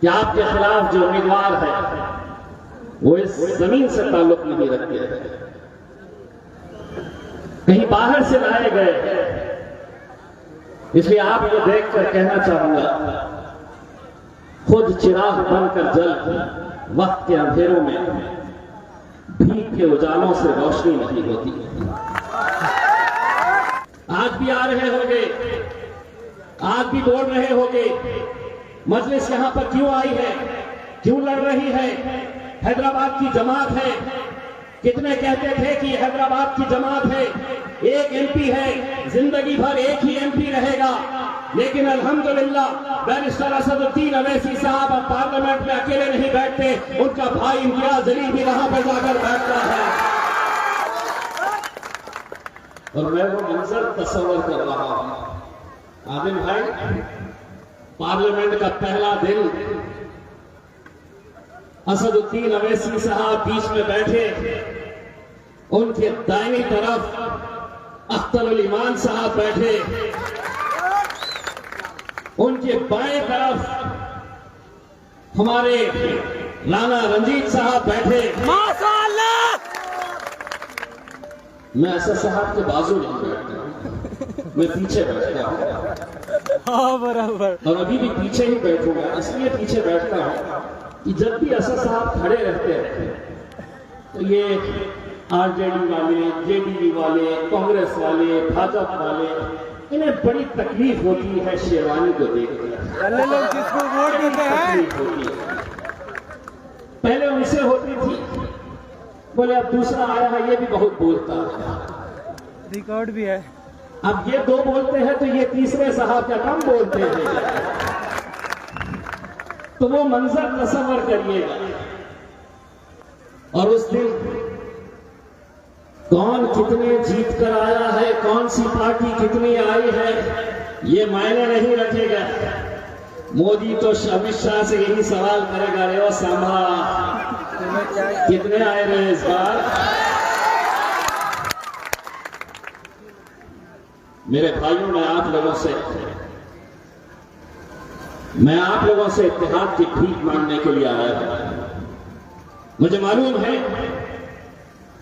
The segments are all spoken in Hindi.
कि आपके खिलाफ जो उम्मीदवार है वो इस जमीन से ताल्लुक नहीं रखते, कहीं बाहर से लाए गए। इसलिए आपको देखकर कहना चाहूंगा, खुद चिराग बनकर जल वक्त के अंधेरों में भीख के उजालों से रोशनी नहीं होती। आज भी आ रहे होंगे, आज भी बोल रहे होंगे, मजलिस यहां पर क्यों आई है, क्यों लड़ रही है, हैदराबाद की जमात है। कितने कहते थे कि हैदराबाद की जमात है, एक एमपी है, जिंदगी भर एक ही एमपी रहेगा। लेकिन अल्हम्दुलिल्लाह बैरिस्टर असदुद्दीन अवैसी साहब अब पार्लियामेंट में अकेले नहीं बैठते, उनका भाई इम्तियाज अली भी वहां पर जाकर बैठता है। और मैं वो मंजर तस्वर कर रहा हूं। आदिम भाई, पार्लियामेंट का पहला दिन, असदुद्दीन अवैसी साहब बीच में बैठे, उनके दाहिनी तरफ अख्तर उल ईमान साहब बैठे, उनके बाएं तरफ हमारे राणा रंजीत साहब बैठे। माशाअल्लाह। मैं ऐसा साहब के बाजू नहीं बैठता, मैं पीछे बैठता हूं। हाँ बराबर। और अभी भी पीछे ही बैठूंगा। इसलिए पीछे बैठता हूं कि जब भी असद साहब खड़े रहते हैं तो ये आरजेडी वाले, जेडीयू वाले, कांग्रेस वाले, भाजपा वाले, इन्हें बड़ी तकलीफ होती है शेरवानी को देखकर। लोग जिसको वोट देते हैं, पहले उनसे होती थी, बोले अब दूसरा आया है ये भी बहुत बोलता है, रिकॉर्ड भी है। अब ये दो बोलते हैं तो ये तीसरे साहब क्या कम बोलते हैं। तो वो मंजर तस्वर करिएगा। और उस दिन कौन कितने जीत कर आया है, कौन सी पार्टी कितनी आई है, ये मायने नहीं रखेगा। मोदी तो अमित शाह से यही सवाल करेगा, रे ओ सांभा कितने आए रहे इस बार। मेरे भाइयों, मैं आप लोगों से इत्तेहाद की भीख मांगने के लिए आया था। मुझे मालूम है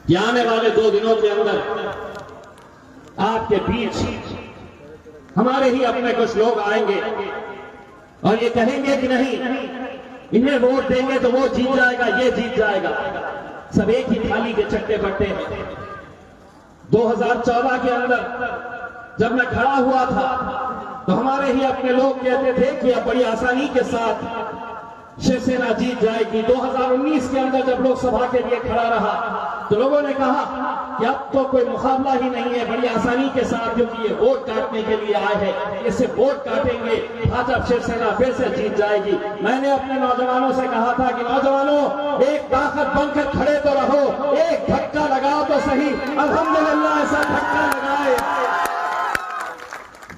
कि आने वाले 2 दिनों के अंदर आपके बीच हमारे ही अपने कुछ लोग आएंगे और ये कहेंगे कि नहीं, इन्हें वोट देंगे तो वो जीत जाएगा, ये जीत जाएगा। सब एक ही थाली के चट्टे बट्टे हैं। 2014 के अंदर जब मैं खड़ा हुआ था तो हमारे ही अपने लोग कहते थे कि अब बड़ी आसानी के साथ शिवसेना जीत जाएगी। 2019 के अंदर जब लोकसभा के लिए खड़ा रहा तो लोगों ने कहा कि अब तो कोई मुकाबला ही नहीं है, बड़ी आसानी के साथ, क्योंकि ये वोट काटने के लिए आए हैं, इससे वोट काटेंगे, भाजपा शिवसेना फिर से जीत जाएगी। मैंने अपने नौजवानों से कहा था कि नौजवानों, एक ताकत बनकर खड़े तो रहो, एक धक्का लगाओ तो सही। अल्हम्दुलिल्लाह ऐसा धक्का लगाए।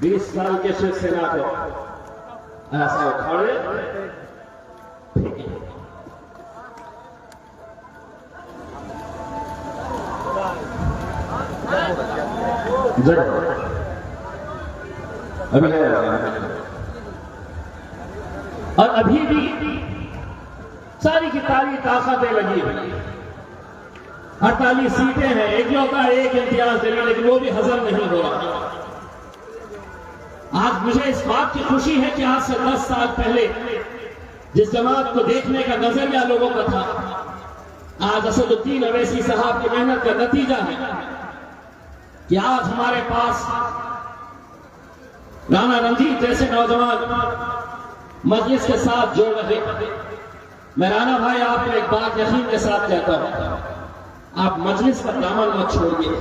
20 साल के शिवसेना को ऐसा उखाड़े, अभी है और अभी भी सारी की सारी ताकतें लगी हुई। 48 सीटें हैं, इकलौता एक इम्तियाज देना, लेकिन वो भी हजम नहीं हो रहा। आज मुझे इस बात की खुशी है कि आज से 10 साल पहले जिस जमात को देखने का नजरिया लोगों का था, आज असदुद्दीन अवैसी साहब की मेहनत का नतीजा है कि आज हमारे पास राणा रंजीत जैसे नौजवान मजलिस के साथ जोड़ रहे। मैं राणा भाई आपको एक बात यकीन के साथ कहता हूं, आप मजलिस का दामन मत छोड़िए,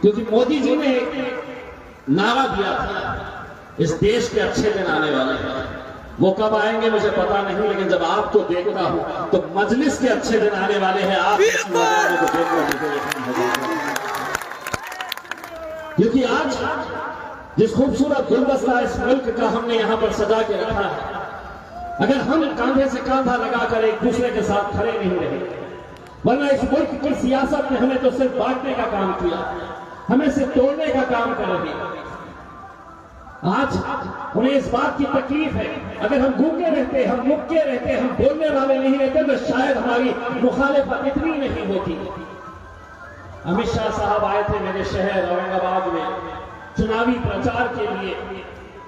क्योंकि मोदी जी ने एक नारा दिया था, इस देश के अच्छे दिन आने वाले हैं। वो कब आएंगे मुझे पता नहीं, लेकिन जब आपको देखता हूं तो मजलिस के अच्छे दिन आने वाले हैं। आप को क्योंकि आज जिस खूबसूरत गुलदस्ता इस मुल्क का हमने यहां पर सजा के रखा है, अगर हम कांधे से कांधा लगाकर एक दूसरे के साथ खड़े नहीं रहे, वरना इस मुल्क की सियासत ने हमें तो सिर्फ बांटने का काम किया, हमें सिर्फ तोड़ने का काम कर रही। आज उन्हें इस बात की तकलीफ है, अगर हम गूंगे रहते, हम मुक्के रहते, हम बोलने वाले नहीं रहते तो शायद हमारी मुखालिफत इतनी नहीं होती। अमित शाह साहब आए थे मेरे शहर औरंगाबाद में चुनावी प्रचार के लिए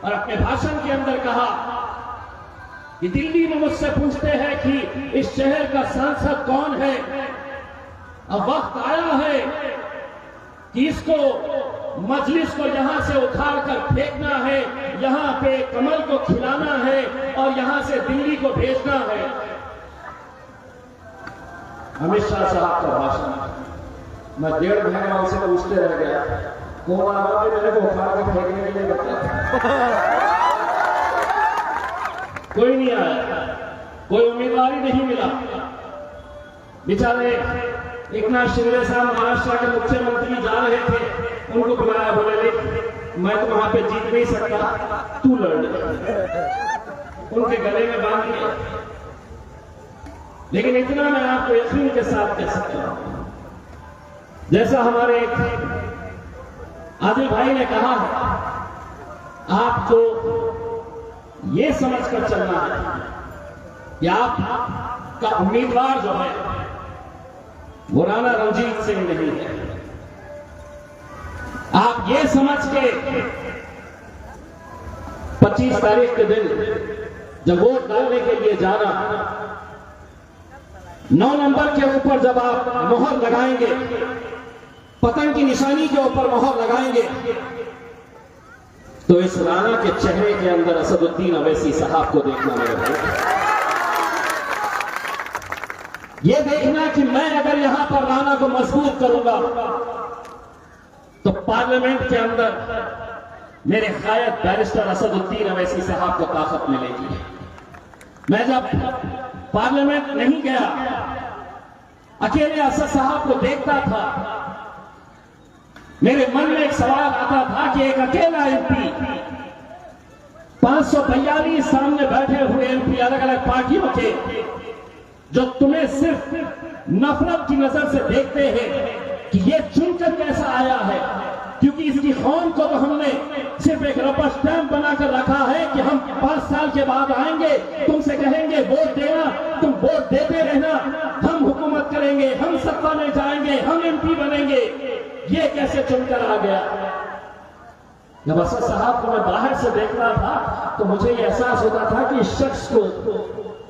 और अपने भाषण के अंदर कहा कि दिल्ली में मुझसे पूछते हैं कि इस शहर का सांसद कौन है, अब वक्त आया है कि इसको मजलिस को यहां से उखाड़कर फेंकना है, यहां पे कमल को खिलाना है और यहां से दिल्ली को भेजना है। अमित शाह साहब का भाषण मैं 1.5 महीना उनसे पूछते रह गया, कौन आया मेरे को उखाड़ कर फेंकने के लिए बताया। कोई नहीं आया, कोई उम्मीदवार ही नहीं मिला। बेचारे एकनाथ शिंदे साहब महाराष्ट्र के मुख्यमंत्री जा रहे थे, उनको बुलाया, बोले देख मैं तो वहां पे जीत नहीं सकता, तू लड़। उनके गले में बांध दिया। लेकिन इतना मैं आपको यकीन के साथ कह सकता हूं, जैसा हमारे आदिल भाई ने कहा, आपको ये समझकर चलना है कि आपका उम्मीदवार जो है वो राणा रणजीत सिंह नहीं है। आप ये समझ के 25 तारीख के दिन जब वोट डालने के लिए जाना, 9 नंबर के ऊपर जब आप मोहर लगाएंगे, पतंग की निशानी के ऊपर मोहर लगाएंगे, तो इस राणा के चेहरे के अंदर असदुद्दीन अवैसी साहब को देखना मेरे भाई। ये देखना कि मैं अगर यहां पर राणा को मजबूत करूंगा तो पार्लियामेंट के अंदर मेरे कायद बैरिस्टर असदुद्दीन अवैसी साहब को ताकत मिलेगी। मैं जब पार्लियामेंट नहीं गया, अकेले असद साहब को देखता था, मेरे मन में एक सवाल आता था कि एक अकेला एमपी 542 सामने बैठे हुए एमपी अलग अलग पार्टियों के, जो तुम्हें सिर्फ नफरत की नजर से देखते हैं कि ये चुनकर कैसा आया है, क्योंकि इसकी कौम को तो हमने सिर्फ एक रबर स्टैंप बनाकर रखा है कि हम 5 साल के बाद आएंगे, तुमसे कहेंगे वोट देना, तुम वोट देते रहना, हम हुकूमत करेंगे, हम सत्ता में जाएंगे, हम एमपी बनेंगे। ये कैसे चुनकर आ गया? जब असद साहब को मैं बाहर से देखता था तो मुझे ये एहसास होता था कि इस शख्स को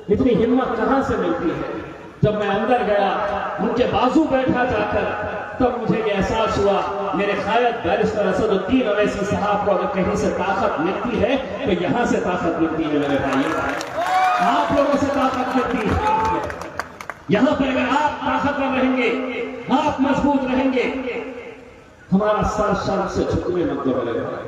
इतनी हिम्मत कहां से मिलती है। जब मैं अंदर गया, उनके बाजू बैठा जाकर, तब मुझे ये एहसास हुआ मेरे कायद बैरिस्टर असदुद्दीन अवैसी साहब को अगर कहीं से ताकत मिलती है तो यहां से ताकत मिलती है मेरे भाई, आप लोगों से ताकत मिलती है। यहां पर अगर आप ताकतवर रहेंगे, आप मजबूत रहेंगे, हमारा सर शर्म से झुकने मत दो मेरे भाई।